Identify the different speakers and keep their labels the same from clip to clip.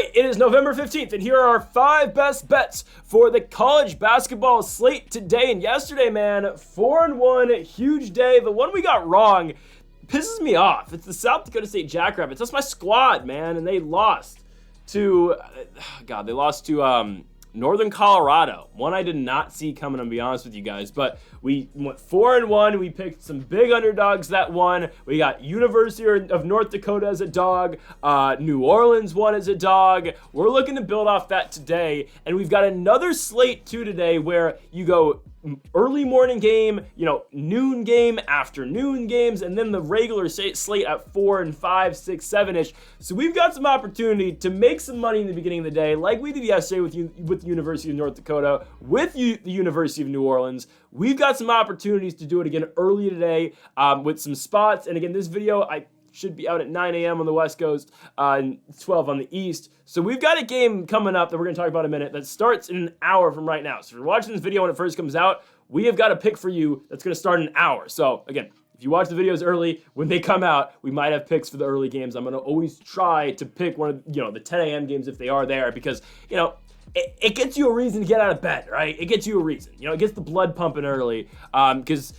Speaker 1: right, it is November 15th, and here are our 5 best bets for the college basketball slate today and yesterday, man. 4-1, huge day. The one we got wrong pisses me off. It's the South Dakota State Jackrabbits. That's my squad, man, and they lost to, Northern Colorado. One I did not see coming, to be honest with you guys, but we went 4-1. We picked some big underdogs that won. We got University of North Dakota as a dog. New Orleans won as a dog. We're looking to build off that today, and we've got another slate too today where you go early morning game, noon game, afternoon games, and then the regular slate at 4 and 5, 6, 7-ish. So we've got some opportunity to make some money in the beginning of the day, like we did yesterday with the University of North Dakota, with the University of New Orleans. We've got some opportunities to do it again early today with some spots. And again, this video, I should be out at 9 a.m. on the West Coast and 12 on the East. So we've got a game coming up that we're going to talk about in a minute that starts in an hour from right now. So if you're watching this video when it first comes out, we have got a pick for you that's going to start in an hour. So again, if you watch the videos early, when they come out, we might have picks for the early games. I'm going to always try to pick one of the 10 a.m. games if they are there because, it gets you a reason to get out of bed, right? It gets you a reason. It gets the blood pumping early because,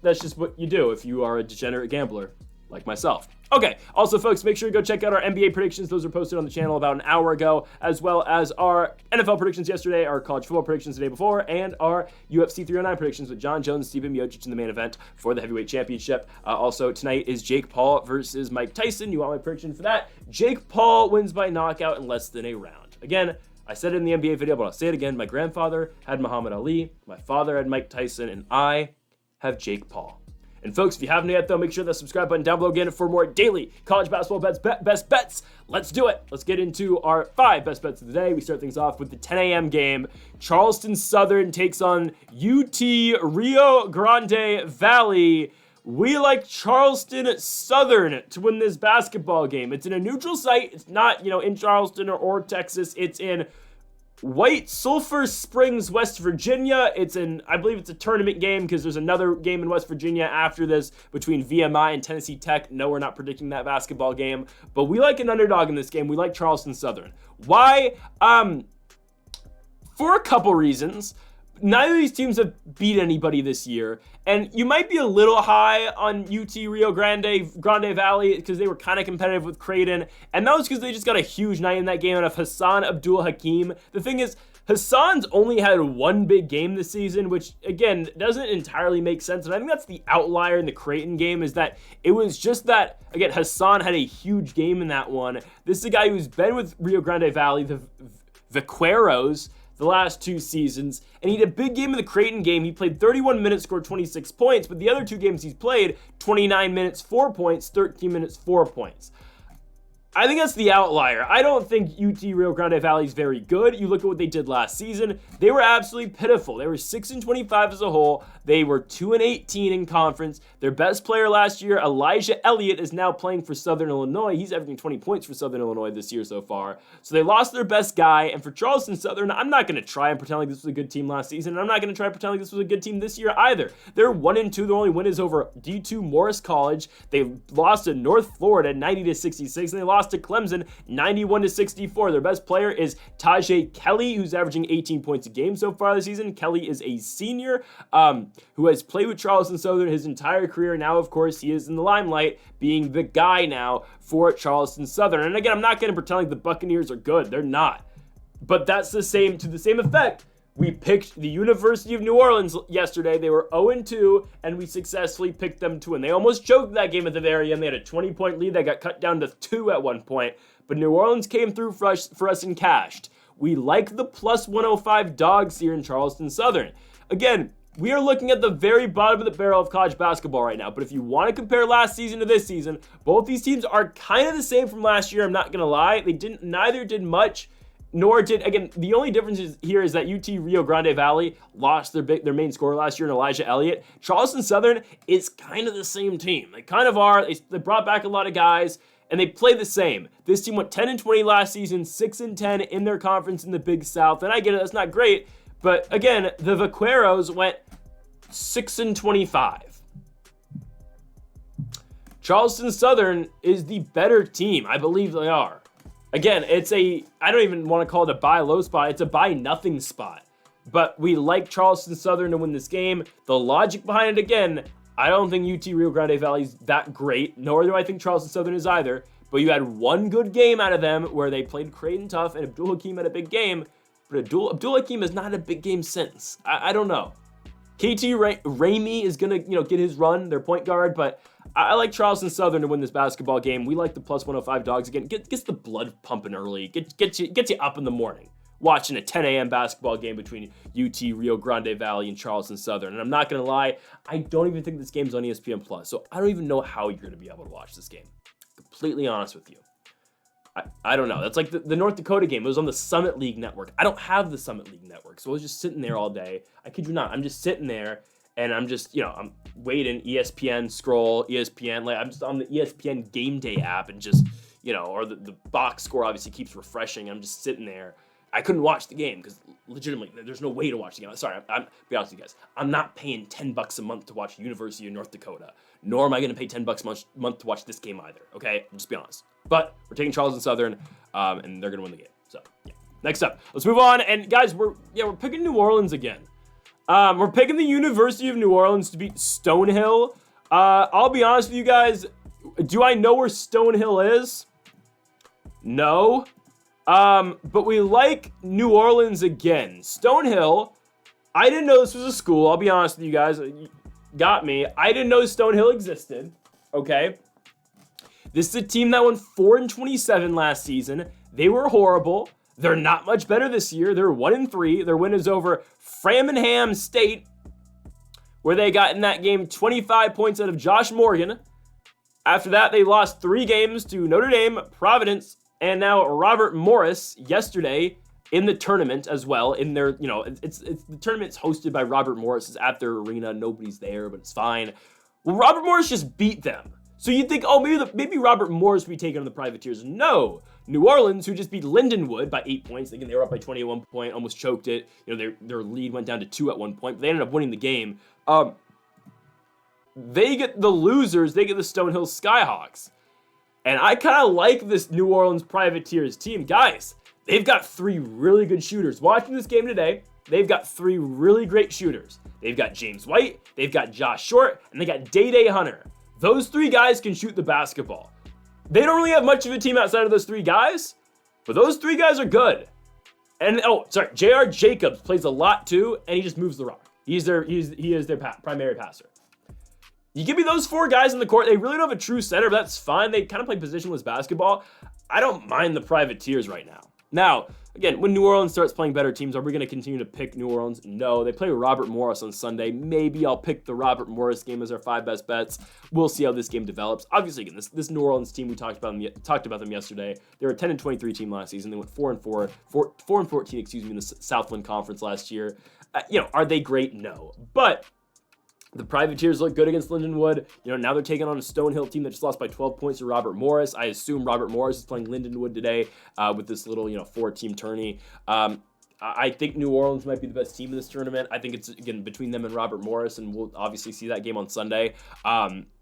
Speaker 1: that's just what you do if you are a degenerate gambler like myself. Okay, also folks, make sure to go check out our NBA predictions. Those were posted on the channel about an hour ago, as well as our NFL predictions yesterday, our college football predictions the day before, and our UFC 309 predictions with John Jones, Stephen Miocic in the main event for the heavyweight championship. Also, tonight is Jake Paul versus Mike Tyson. You want my prediction for that? Jake Paul wins by knockout in less than a round. Again, I said it in the NBA video, but I'll say it again. My grandfather had Muhammad Ali, my father had Mike Tyson, and I have Jake Paul. And folks, if you haven't yet, though, make sure that subscribe button down below again for more daily college basketball best bets. Let's do it. Let's get into our 5 best bets of the day. We start things off with the 10 a.m. game. Charleston Southern takes on UT Rio Grande Valley. We like Charleston Southern to win this basketball game. It's in a neutral site. It's not, in Charleston or Texas. It's in White Sulphur Springs, West Virginia. I believe it's a tournament game because there's another game in West Virginia after this between VMI and Tennessee Tech. No, we're not predicting that basketball game, but we like an underdog in this game. We like Charleston Southern. Why? For a couple reasons. Neither of these teams have beat anybody this year, and you might be a little high on UT Rio Grande Valley because they were kind of competitive with Creighton, and that was because they just got a huge night in that game out of Hassan Abdul Hakim. The thing is, Hassan's only had one big game this season, which, again, doesn't entirely make sense, and I think that's the outlier in the Creighton game, is that it was just that, again, Hassan had a huge game in that one. This is a guy who's been with Rio Grande Valley, the Vaqueros, the last 2 seasons, and he had a big game in the Creighton game. He played 31 minutes, scored 26 points, but the other 2 games he's played, 29 minutes, 4 points, 13 minutes, 4 points. I think that's the outlier. I don't think UT Rio Grande Valley is very good. You look at what they did last season. They were absolutely pitiful. They were 6-25 as a whole. They were 2-18 in conference. Their best player last year, Elijah Elliott, is now playing for Southern Illinois. He's averaging 20 points for Southern Illinois this year so far. So they lost their best guy. And for Charleston Southern, I'm not going to try and pretend like this was a good team last season. And I'm not going to try and pretend like this was a good team this year either. They're 1-2. Their only win is over D2 Morris College. They lost to North Florida 90-66, and they lost to Clemson 91-64. Their best player is Tajay Kelly, who's averaging 18 points a game so far this season. Kelly is a senior who has played with Charleston Southern his entire career. Now, of course, he is in the limelight, being the guy now for Charleston Southern. And again, I'm not going to pretend like the Buccaneers are good. They're not. But that's to the same effect. We picked the University of New Orleans yesterday. They were 0-2, and we successfully picked them to win. They almost choked that game at the very end. They had a 20-point lead that got cut down to 2 at one point. But New Orleans came through for us and cashed. We like the plus 105 dogs here in Charleston Southern. Again, we are looking at the very bottom of the barrel of college basketball right now. But if you want to compare last season to this season, both these teams are kind of the same from last year. I'm not going to lie. Neither did much. Nor did, again, the only difference here is that UT Rio Grande Valley lost their main scorer last year in Elijah Elliott. Charleston Southern is kind of the same team. They kind of are. They brought back a lot of guys, and they play the same. This team went 10-20 last season, 6-10 in their conference in the Big South. And I get it, that's not great. But again, the Vaqueros went 6-25. Charleston Southern is the better team. I believe they are. Again, I don't even want to call it a buy low spot. It's a buy nothing spot. But we like Charleston Southern to win this game. The logic behind it, again, I don't think UT Rio Grande Valley is that great, nor do I think Charleston Southern is either. But you had one good game out of them where they played Creighton tough, and Abdul Hakim had a big game. But Abdul Hakim has not had a big game since. I don't know. KT Ramey is going to get his run, their point guard, but I like Charleston Southern to win this basketball game. We like the plus 105 dogs again. Gets the blood pumping early. Gets you up in the morning watching a 10 a.m. basketball game between UT Rio Grande Valley and Charleston Southern. And I'm not going to lie, I don't even think this game's on ESPN Plus, so I don't even know how you're going to be able to watch this game. Completely honest with you. I don't know. That's like the North Dakota game. It was on the Summit League Network. I don't have the Summit League Network, so I was just sitting there all day. I kid you not. I'm just sitting there, and I'm just, I'm waiting, ESPN, scroll, ESPN. Like, I'm just on the ESPN Game Day app and just, or the box score obviously keeps refreshing. I'm just sitting there. I couldn't watch the game because legitimately there's no way to watch the game. Sorry, I'm be honest with you guys. I'm not paying $10 a month to watch University of North Dakota, nor am I going to pay $10 a month to watch this game either. Okay, just be honest. But we're taking Charleston Southern, and they're going to win the game. So yeah. Next up, let's move on. And guys, we're picking New Orleans again. We're picking the University of New Orleans to beat Stonehill. I'll be honest with you guys. Do I know where Stonehill is? No. But we like New Orleans again. Stonehill, I didn't know this was a school. I'll be honest with you guys. You got me. I didn't know Stonehill existed. Okay. This is a team that went 4-27 last season. They were horrible. They're not much better this year. They're 1-3. Their win is over Framingham State, where they got in that game 25 points out of Josh Morgan. After that, they lost 3 games to Notre Dame, Providence, and now Robert Morris yesterday in the tournament as well. In their, it's the tournament's hosted by Robert Morris. It's at their arena. Nobody's there, but it's fine. Well, Robert Morris just beat them. So you'd think, maybe Robert Morris would be taking on the Privateers. No. New Orleans, who just beat Lindenwood by 8 points. Again, they were up by 20 at one point, almost choked it. Their lead went down to 2 at one point, but they ended up winning the game. They get the losers. They get the Stonehill Skyhawks. And I kind of like this New Orleans Privateers team. Guys, they've got 3 really good shooters. Watching this game today, they've got 3 really great shooters. They've got James White, they've got Josh Short, and they got Day Hunter. Those 3 guys can shoot the basketball. They don't really have much of a team outside of those 3 guys, but those 3 guys are good. And, J.R. Jacobs plays a lot too, and he just moves the rock. He is their primary passer. You give me those 4 guys in the court. They really don't have a true center, but that's fine. They kind of play positionless basketball. I don't mind the Privateers right now. Now, again, when New Orleans starts playing better teams, are we going to continue to pick New Orleans? No. They play Robert Morris on Sunday. Maybe I'll pick the Robert Morris game as our 5 best bets. We'll see how this game develops. Obviously, again, this New Orleans team, we talked about them yesterday. They were a 10-23 team last season. They went 4-14, in the Southland Conference last year. Are they great? No. But the Privateers look good against Lindenwood. Now they're taking on a Stonehill team that just lost by 12 points to Robert Morris. I assume Robert Morris is playing Lindenwood today with this little, 4-team tourney. I think New Orleans might be the best team in this tournament. I think it's, again, between them and Robert Morris, and we'll obviously see that game on Sunday,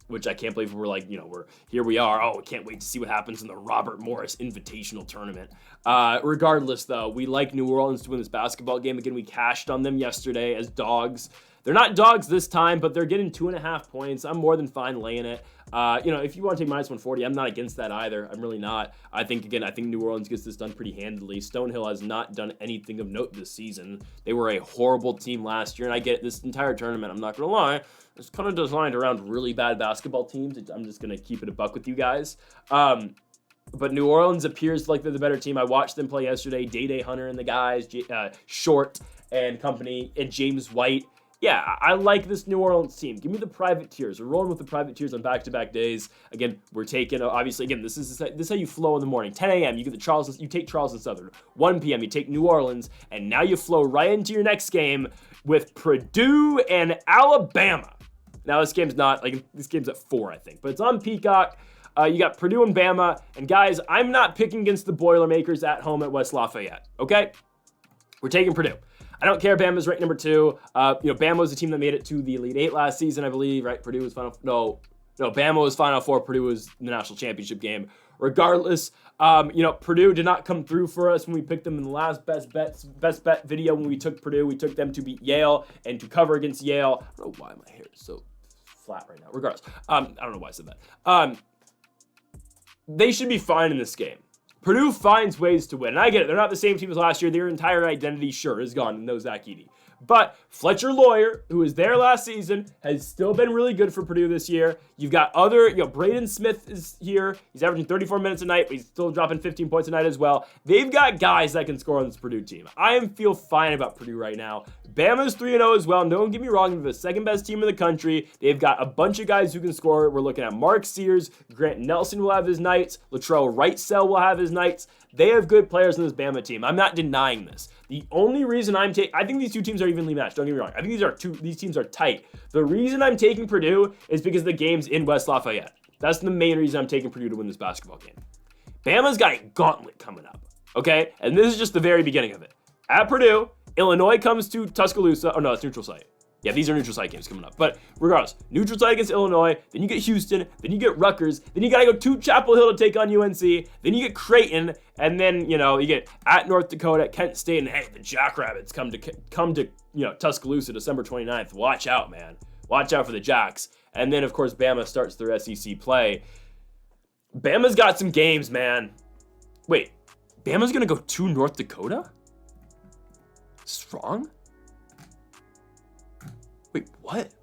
Speaker 1: which I can't believe here we are. We can't wait to see what happens in the Robert Morris Invitational Tournament. Regardless, though, we like New Orleans to win this basketball game. Again, we cashed on them yesterday as dogs. They're not dogs this time, but they're getting 2.5 points. I'm more than fine laying it. If you want to take minus 140, I'm not against that either. I'm really not. I think New Orleans gets this done pretty handily. Stonehill has not done anything of note this season. They were a horrible team last year, and I get this entire tournament, I'm not going to lie, it's kind of designed around really bad basketball teams. I'm just going to keep it a buck with you guys. But New Orleans appears like they're the better team. I watched them play yesterday. Day Hunter and the guys, Short and company, and James White. Yeah, I like this New Orleans team. Give me the Privateers. We're rolling with the Privateers on back-to-back days. Again, we're taking, obviously, again, this is how you flow in the morning. 10 a.m., you take Charleston Southern. 1 p.m., you take New Orleans, and now you flow right into your next game with Purdue and Alabama. Now, this game's at 4, I think, but it's on Peacock. You got Purdue and Bama, and guys, I'm not picking against the Boilermakers at home at West Lafayette, okay? We're taking Purdue. I don't care. Bama's ranked number 2. Bama was the team that made it to the Elite 8 last season, I believe, right? Purdue was final. No, No, Bama was Final Four. Purdue was the national championship game. Regardless, Purdue did not come through for us when we picked them in the last best bet video. When we took Purdue, we took them to beat Yale and to cover against Yale. I don't know why my hair is so flat right now. Regardless, I don't know why I said that. They should be fine in this game. Purdue finds ways to win. And I get it. They're not the same team as last year. Their entire identity, sure, is gone. No Zach Edey. But Fletcher Lawyer, who was there last season, has still been really good for Purdue this year. You've got Braden Smith is here. He's averaging 34 minutes a night, but he's still dropping 15 points a night as well. They've got guys that can score on this Purdue team. I feel fine about Purdue right now. Bama's 3-0 as well. Don't get me wrong, they're the second best team in the country. They've got a bunch of guys who can score. We're looking at Mark Sears, Grant Nelson will have his nights, Latrell Wrightsell will have his nights. They have good players in this Bama team. I'm not denying this. The only reason I think these two teams are evenly matched. Don't get me wrong. I think these teams are tight. The reason I'm taking Purdue is because the game's in West Lafayette. That's the main reason I'm taking Purdue to win this basketball game. Bama's got a gauntlet coming up, okay? And this is just the very beginning of it. At Purdue, Illinois comes to Tuscaloosa. Oh, no, it's neutral site. Yeah, these are neutral site games coming up. But regardless, neutral site against Illinois, then you get Houston, then you get Rutgers, then you got to go to Chapel Hill to take on UNC, then you get Creighton, and then, you get at North Dakota, Kent State, and hey, the Jackrabbits come to Tuscaloosa December 29th. Watch out, man. Watch out for the Jacks. And then, of course, Bama starts their SEC play. Bama's got some games, man. Wait, Bama's going to go to North Dakota? Strong? Wait, what?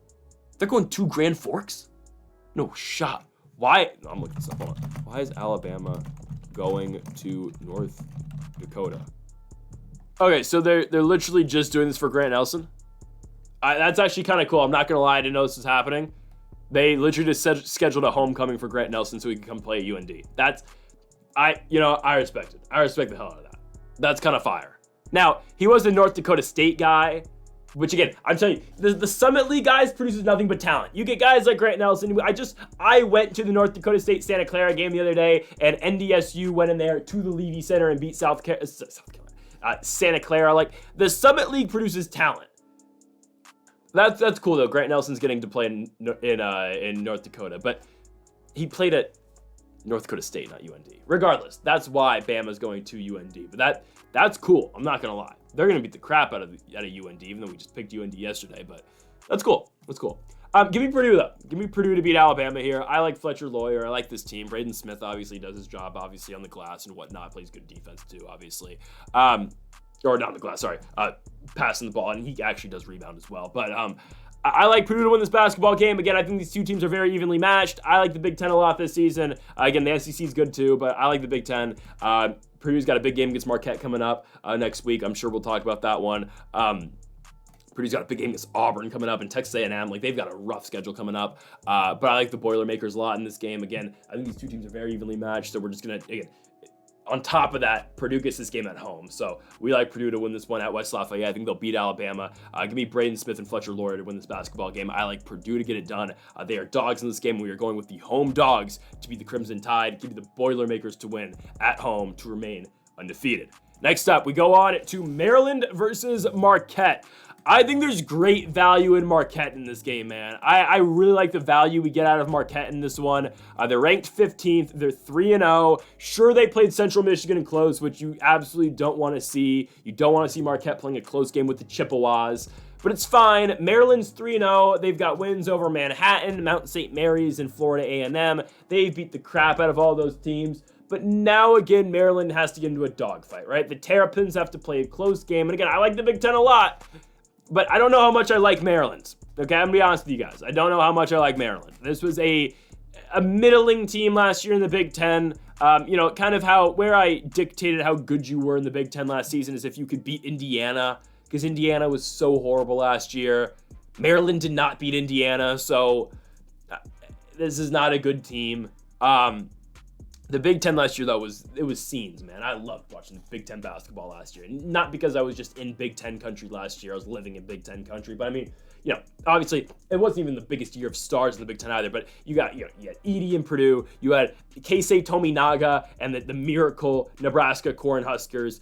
Speaker 1: They're going to Grand Forks? No shot. Why? No, I'm looking this up. Hold on. Why is Alabama going to North Dakota? Okay, so they're literally just doing this for Grant Nelson. That's actually kind of cool. I'm not gonna lie, I didn't know this was happening. They literally just scheduled a homecoming for Grant Nelson so he can come play at UND. I respect it. I respect the hell out of that. That's kind of fire. Now, he was a North Dakota State guy, which again, I'm telling you, the Summit League guys produces nothing but talent. You get guys like Grant Nelson. I went to the North Dakota State Santa Clara game the other day, and NDSU went in there to the Levy Center and beat Santa Clara. Like, the Summit League produces talent. That's cool though. Grant Nelson's getting to play in North Dakota, but he played at North Dakota State, not UND. Regardless, that's why Bama's going to UND. But that's cool. I'm not gonna lie. They're gonna beat the crap out of UND, even though we just picked UND yesterday. But that's cool. That's cool. Give me Purdue though. Give me Purdue to beat Alabama here. I like Fletcher Lawyer. I like this team. Braden Smith obviously does his job, obviously on the glass and whatnot. Plays good defense too, obviously. Or not on the glass. Sorry. Passing the ball, and he actually does rebound as well. But I like Purdue to win this basketball game. Again, I think these two teams are very evenly matched. I like the Big Ten a lot this season. Again, the SEC is good too, but I like the Big Ten. Purdue's got a big game against Marquette coming up next week. I'm sure we'll talk about that one. Purdue's got a big game against Auburn coming up, and Texas A&M. Like, they've got a rough schedule coming up. But I like the Boilermakers a lot in this game. Again, I think these two teams are very evenly matched, so we're just going to, again, on top of that, Purdue gets this game at home. So we like Purdue to win this one at West Lafayette. I think they'll beat Alabama. Give me Braden Smith and Fletcher Lawyer to win this basketball game. I like Purdue to get it done. They are dogs in this game. We are going with the home dogs to beat the Crimson Tide. Give me the Boilermakers to win at home to remain undefeated. Next up, we go on to Maryland versus Marquette. I think there's great value in Marquette in this game, man. I really like the value we get out of Marquette in this one. They're ranked 15th. They're 3-0. Sure, they played Central Michigan in close, which you absolutely don't want to see. You don't want to see Marquette playing a close game with the Chippewas. But it's fine. Maryland's 3-0. They've got wins over Manhattan, Mount St. Mary's, and Florida A&M. They beat the crap out of all those teams. But now, again, Maryland has to get into a dogfight, right? The Terrapins have to play a close game. And again, I like the Big Ten a lot. But I don't know how much I like Maryland. Okay, I'm gonna be honest with you guys. I don't know how much I like Maryland. This was a middling team last year in the Big Ten. Kind of where I dictated how good you were in the Big Ten last season is if you could beat Indiana, because Indiana was so horrible last year. Maryland did not beat Indiana, so this is not a good team. The Big Ten last year, though, was scenes, man. I loved watching Big Ten basketball last year. Not because I was just in Big Ten country last year. I was living in Big Ten country. But, I mean, obviously, it wasn't even the biggest year of stars in the Big Ten either. But you had Edie and Purdue. You had Keisei Tominaga and the miracle Nebraska Cornhuskers.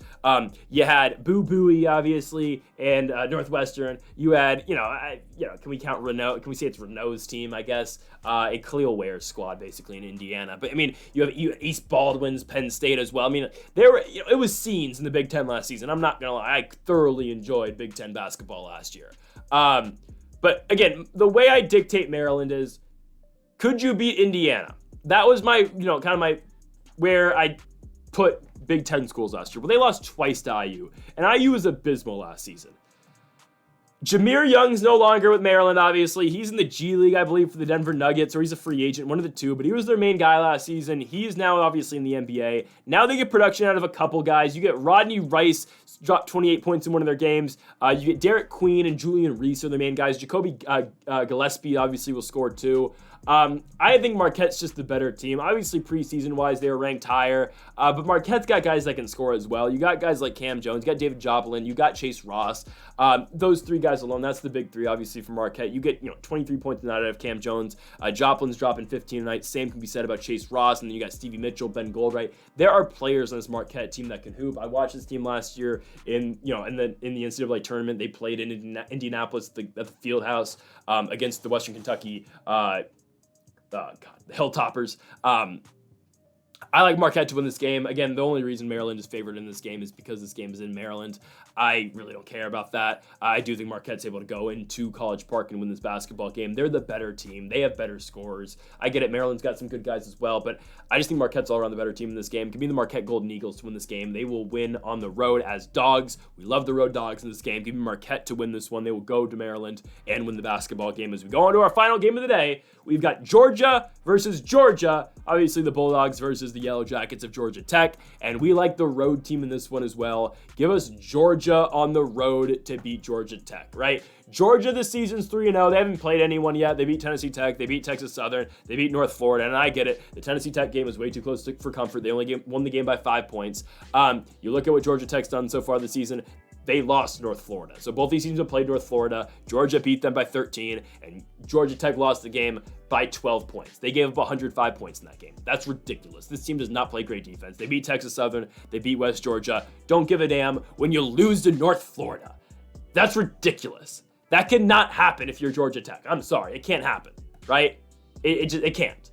Speaker 1: You had Boo Booey, obviously, and Northwestern. You had, can we count Renault? Can we say it's Renault's team, I guess? A Cleo Ware squad, basically, in Indiana. But, I mean, you have East Baldwin's Penn State as well. I mean, it was scenes in the Big Ten last season. I'm not going to lie. I thoroughly enjoyed Big Ten basketball last year. But, again, the way I dictate Maryland is, could you beat Indiana? That was my, where I put Big Ten schools last year. But they lost twice to IU. And IU was abysmal last season. Jameer Young's no longer with Maryland, obviously. He's in the G League, I believe, for the Denver Nuggets, or he's a free agent, one of the two, but he was their main guy last season. He's now obviously in the NBA. Now they get production out of a couple guys. You get Rodney Rice, dropped 28 points in one of their games. You get Derek Queen and Julian Reese are the main guys. Jacoby Gillespie obviously will score too. I think Marquette's just the better team. Obviously, preseason-wise, they were ranked higher, but Marquette's got guys that can score as well. You got guys like Cam Jones, you got David Joplin, you got Chase Ross. Those three guys alone, that's the big three, obviously, for Marquette. You get 23 points a night out of Cam Jones. Joplin's dropping 15 a night. Same can be said about Chase Ross, and then you got Stevie Mitchell, Ben Goldright. There are players on this Marquette team that can hoop. I watched this team last year in the NCAA tournament. They played in Indianapolis at the Field House against the Western Kentucky the Hilltoppers. I like Marquette to win this game. Again, the only reason Maryland is favored in this game is because this game is in Maryland. I really don't care about that. I do think Marquette's able to go into College Park and win this basketball game. They're the better team. They have better scorers. I get it. Maryland's got some good guys as well, but I just think Marquette's all around the better team in this game. Give me the Marquette Golden Eagles to win this game. They will win on the road as dogs. We love the road dogs in this game. Give me Marquette to win this one. They will go to Maryland and win the basketball game. As we go on to our final game of the day, we've got Georgia versus Georgia. Obviously, the Bulldogs versus the Yellow Jackets of Georgia Tech, and we like the road team in this one as well. Give us Georgia on the road to beat Georgia Tech, right? Georgia this season's 3-0. They haven't played anyone yet. They beat Tennessee Tech. They beat Texas Southern. They beat North Florida, and I get it. The Tennessee Tech game was way too close for comfort. They only won the game by 5 points. You look at what Georgia Tech's done so far this season. They lost to North Florida. So both these teams have played North Florida. Georgia beat them by 13, and Georgia Tech lost the game by 12 points. They gave up 105 points in that game. That's ridiculous. This team does not play great defense. They beat Texas Southern. They beat West Georgia. Don't give a damn when you lose to North Florida. That's ridiculous. That cannot happen if you're Georgia Tech. I'm sorry. It can't happen, right? It can't.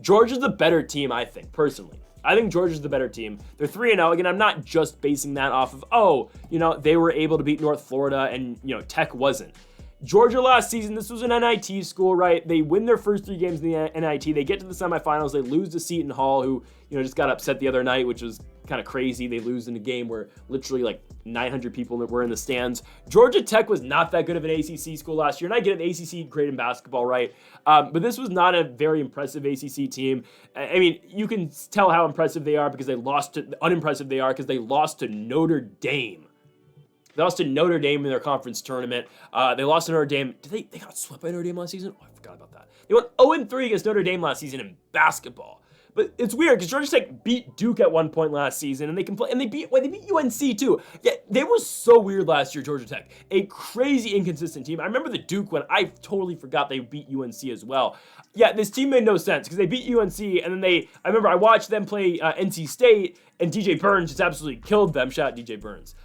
Speaker 1: Georgia's the better team, I think, personally. I think Georgia's the better team. They're 3-0. Again, I'm not just basing that off of, they were able to beat North Florida and, Tech wasn't. Georgia last season, this was an NIT school, right? They win their first 3 games in the NIT. They get to the semifinals. They lose to Seton Hall, who, just got upset the other night, which was kind of crazy. They lose in a game where literally like 900 people were in the stands. Georgia Tech was not that good of an ACC school last year, and I get it, ACC great in basketball, right? But this was not a very impressive ACC team. I mean, you can tell how impressive they are because unimpressive they are because they lost to Notre Dame. They lost to Notre Dame in their conference tournament. They lost to Notre Dame. They got swept by Notre Dame last season? Oh, I forgot about that. They went 0-3 against Notre Dame last season in basketball. But it's weird because Georgia Tech beat Duke at one point last season, and they beat UNC too. Yeah, they were so weird last year, Georgia Tech. A crazy inconsistent team. I remember the Duke one. I totally forgot they beat UNC as well. Yeah, this team made no sense because they beat UNC, and then I remember I watched them play NC State, and DJ Burns just absolutely killed them. Shout out DJ Burns.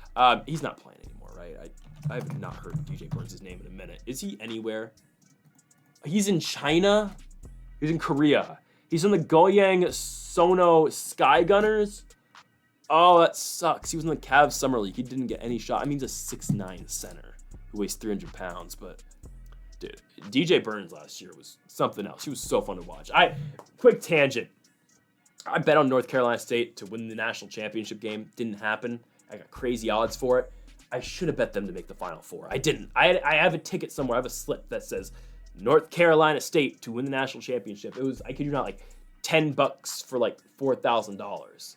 Speaker 1: He's not playing anymore, right? I have not heard DJ Burns' name in a minute. Is he anywhere? He's in China? He's in Korea. He's on the Goyang Sono Sky Gunners. Oh, that sucks. He was in the Cavs Summer League. He didn't get any shot. I mean, he's a 6'9" center who weighs 300 pounds. But, dude, DJ Burns last year was something else. He was so fun to watch. Quick tangent. I bet on North Carolina State to win the national championship game. Didn't happen. I got crazy odds for it. I should have bet them to make the Final Four. I didn't. I have a ticket somewhere. I have a slip that says North Carolina State to win the national championship. It was, I kid you not, like $10 for like $4,000.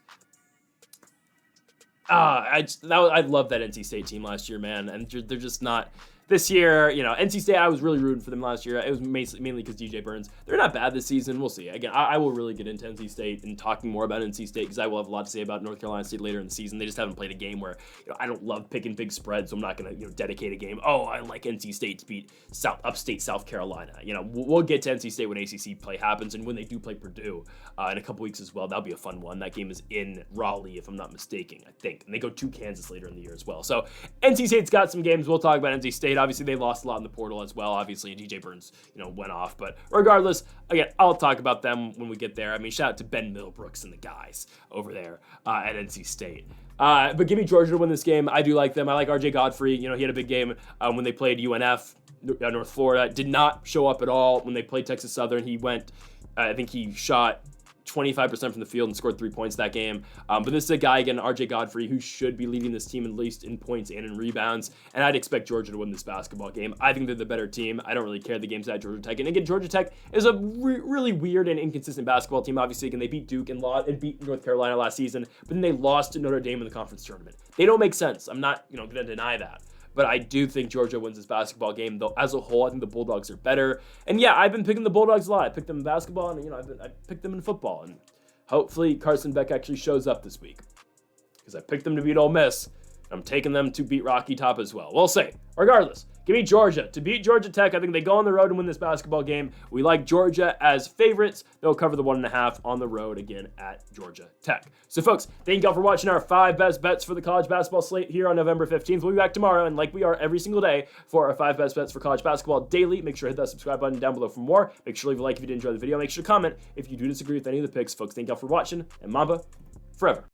Speaker 1: I love that NC State team last year, man. And they're just not this year, NC State, I was really rooting for them last year. It was mainly because DJ Burns. They're not bad this season. We'll see. Again, I will really get into NC State and talking more about NC State because I will have a lot to say about North Carolina State later in the season. They just haven't played a game where I don't love picking big spreads, so I'm not going to dedicate a game. Oh, I like NC State to beat upstate South Carolina. We'll get to NC State when ACC play happens, and when they do play Purdue in a couple weeks as well. That'll be a fun one. That game is in Raleigh, if I'm not mistaken, I think. And they go to Kansas later in the year as well. So NC State's got some games. We'll talk about NC State. Obviously, they lost a lot in the portal as well. Obviously, DJ Burns, went off. But regardless, again, I'll talk about them when we get there. I mean, shout out to Ben Middlebrooks and the guys over there at NC State. But give me Georgia to win this game. I do like them. I like RJ Godfrey. He had a big game when they played UNF, North Florida. Did not show up at all when they played Texas Southern. He went, I think he shot 25% from the field and scored 3 points that game. But this is a guy, again, RJ Godfrey, who should be leading this team at least in points and in rebounds. And I'd expect Georgia to win this basketball game. I think they're the better team. I don't really care the game's at Georgia Tech. And again, Georgia Tech is a really weird and inconsistent basketball team. Obviously, again, they beat Duke and beat North Carolina last season, but then they lost to Notre Dame in the conference tournament. They don't make sense. I'm not, going to deny that. But I do think Georgia wins this basketball game, though. As a whole, I think the Bulldogs are better. And yeah, I've been picking the Bulldogs a lot. I picked them in basketball, and I picked them in football. And hopefully Carson Beck actually shows up this week, because I picked them to beat Ole Miss. I'm taking them to beat Rocky Top as well. We'll see. Regardless, give me Georgia to beat Georgia Tech. I think they go on the road and win this basketball game. We like Georgia as favorites. They'll cover the 1.5 on the road again at Georgia Tech. So, folks, thank you all for watching our 5 best bets for the college basketball slate here on November 15th. We'll be back tomorrow, and like we are every single day, for our 5 best bets for college basketball daily. Make sure to hit that subscribe button down below for more. Make sure to leave a like if you did enjoy the video. Make sure to comment if you do disagree with any of the picks. Folks, thank you all for watching, and Mamba forever.